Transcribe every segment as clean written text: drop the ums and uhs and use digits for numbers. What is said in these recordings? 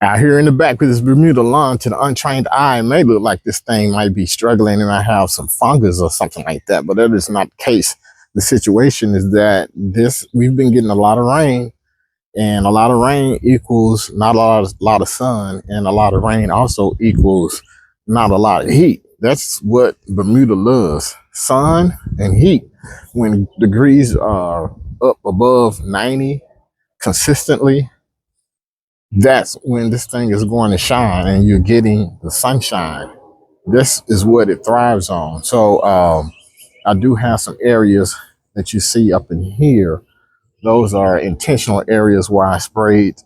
Out here in the back with this Bermuda lawn, to the untrained eye, it may look like this thing might be struggling and I have some fungus or something like that, but that is not the case. The situation is that we've been getting a lot of rain, and a lot of rain equals not a lot of sun, and a lot of rain also equals not a lot of heat. That's what Bermuda loves: sun and heat. When degrees are up above 90 consistently, that's when this thing is going to shine and you're getting the sunshine. This is what it thrives on. So I do have some areas that you see up in here. Those are intentional areas where I sprayed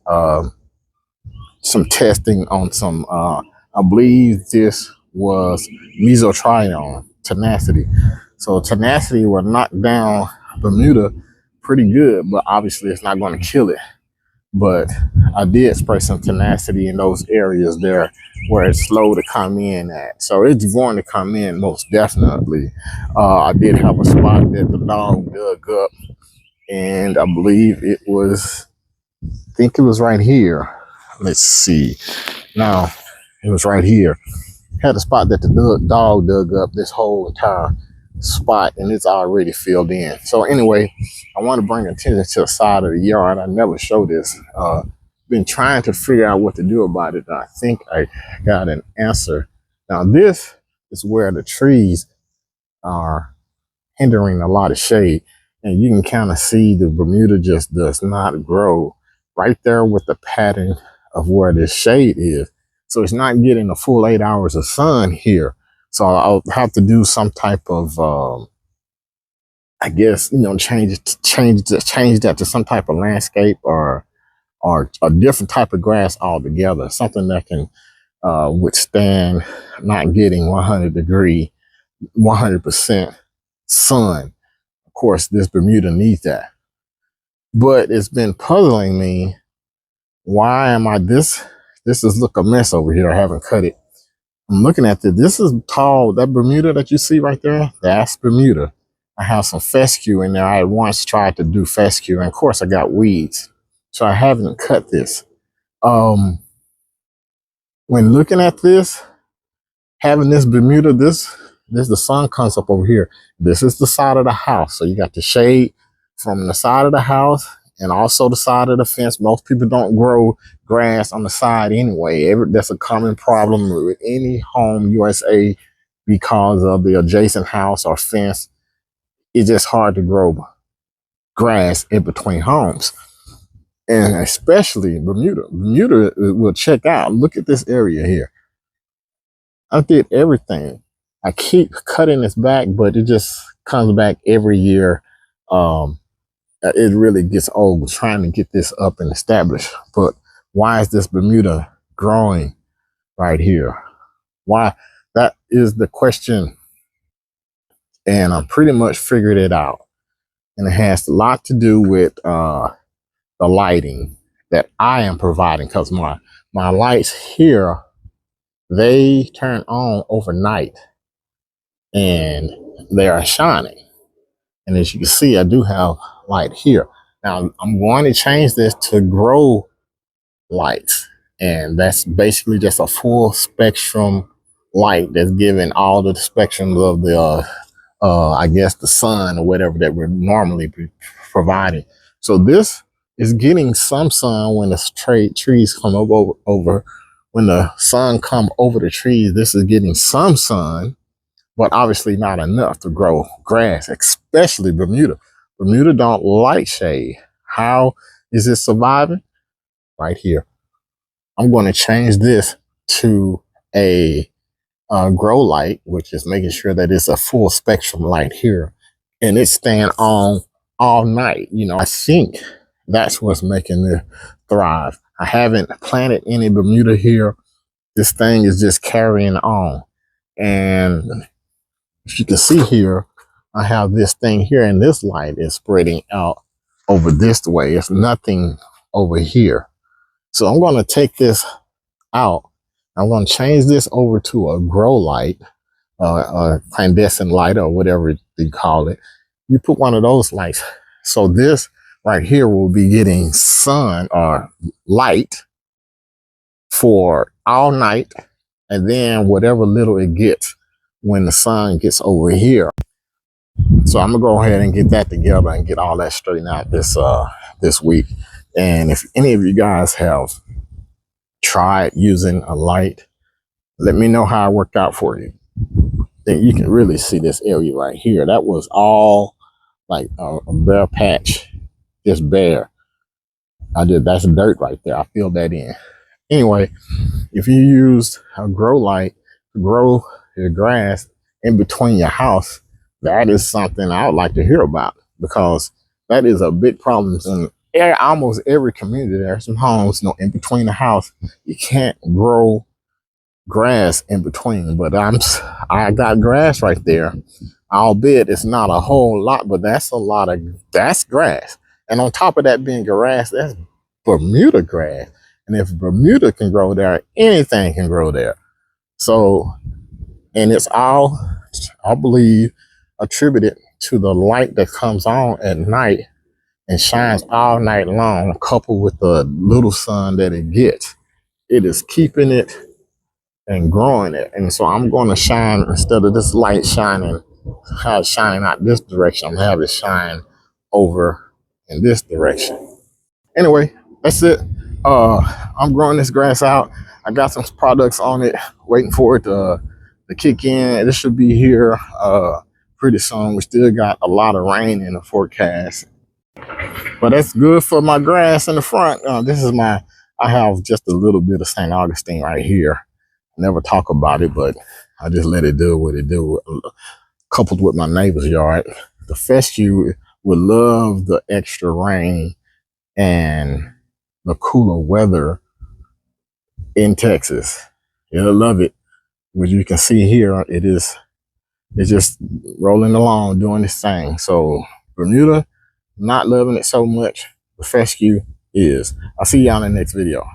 some testing on some, I believe this was mesotrione, tenacity. So tenacity will knock down Bermuda pretty good, but obviously it's not going to kill it. But I did spray some tenacity in those areas there where it's slow to come in at. So it's going to come in most definitely. I did have a spot that the dog dug up, and I believe I think it was right here. Let's see. No, it was right here. Had a spot that the dog dug up this whole entire spot, and it's already filled in. So anyway, I want to bring attention to the side of the yard. I never show this. Been trying to figure out what to do about it. I think I got an answer. Now this is where the trees are hindering a lot of shade, and you can kind of see the Bermuda just does not grow right there with the pattern of where this shade is. So it's not getting a full 8 hours of sun here. So I'll have to do some type of, I guess, change that to some type of landscape, or a different type of grass altogether. Something that can withstand not getting 100% sun. Of course, this Bermuda needs that. But it's been puzzling me. Why am I this? This is look a mess over here. I haven't cut it. I'm looking at this. This is tall. That Bermuda that you see right there, that's Bermuda. I have some fescue in there. I once tried to do fescue, and of course I got weeds. So I haven't cut this. Um, when looking at this, having this Bermuda, this the sun comes up over here. This is the side of the house. So you got the shade from the side of the house and also the side of the fence. Most people don't grow grass on the side anyway. That's a common problem with any home USA because of the adjacent house or fence. It's just hard to grow grass in between homes. And especially Bermuda. Bermuda will check out. Look at this area here. I did everything. I keep cutting this back, but it just comes back every year. It really gets old trying to get this up and established. But why is this Bermuda growing right here? Why? That is the question. And I pretty much figured it out. And it has a lot to do with the lighting that I am providing, because my lights here, they turn on overnight and they are shining. And as you can see, I do have light here. Now I'm going to change this to grow lights. And that's basically just a full spectrum light that's giving all the spectrums of the, I guess, the sun or whatever that we're normally providing. So this is getting some sun when the trees come over. When the sun come over the trees, this is getting some sun, but obviously not enough to grow grass, especially Bermuda. Bermuda don't like shade. How is it surviving? Right here. I'm going to change this to a grow light, which is making sure that it's a full spectrum light here, and it's staying on all night. I think that's what's making it thrive. I haven't planted any Bermuda here. This thing is just carrying on. And as you can see here, I have this thing here, and this light is spreading out over this way. It's nothing over here. So I'm going to take this out. I'm going to change this over to a grow light, a clandestine light, or whatever you call it. You put one of those lights. So this right here will be getting sun or light for all night, and then whatever little it gets when the sun gets over here. So I'm gonna go ahead and get that together and get all that straightened out this week. And if any of you guys have tried using a light, let me know how it worked out for you. Then you can really see this area right here. That was all like a bare patch, just bare. That's dirt right there. I filled that in. Anyway, if you used a grow light to grow your grass in between your house, that is something I would like to hear about, because that is a big problem in almost every community. There are some homes, in between the house, you can't grow grass in between. But I got grass right there, albeit it's not a whole lot, but that's grass. And on top of that being grass, that's Bermuda grass. And if Bermuda can grow there, anything can grow there. So, and it's all, I believe, attributed to the light that comes on at night and shines all night long, coupled with the little sun that it gets. It is keeping it and growing it. And so I'm going to shine, instead of this light shining out this direction, I'm going to have it shine over in this direction. Anyway, that's it. I'm growing this grass out. I got some products on it, waiting for it to kick in. This should be here pretty soon. We still got a lot of rain in the forecast, but that's good for my grass in the front. I have just a little bit of St. Augustine right here. I never talk about it, but I just let it do what it do, coupled with my neighbor's yard. The fescue would love the extra rain and the cooler weather in Texas. It'll love it. Which you can see here, it's just rolling along, doing this thing. So Bermuda, not loving it so much. The fescue is. I'll see y'all in the next video.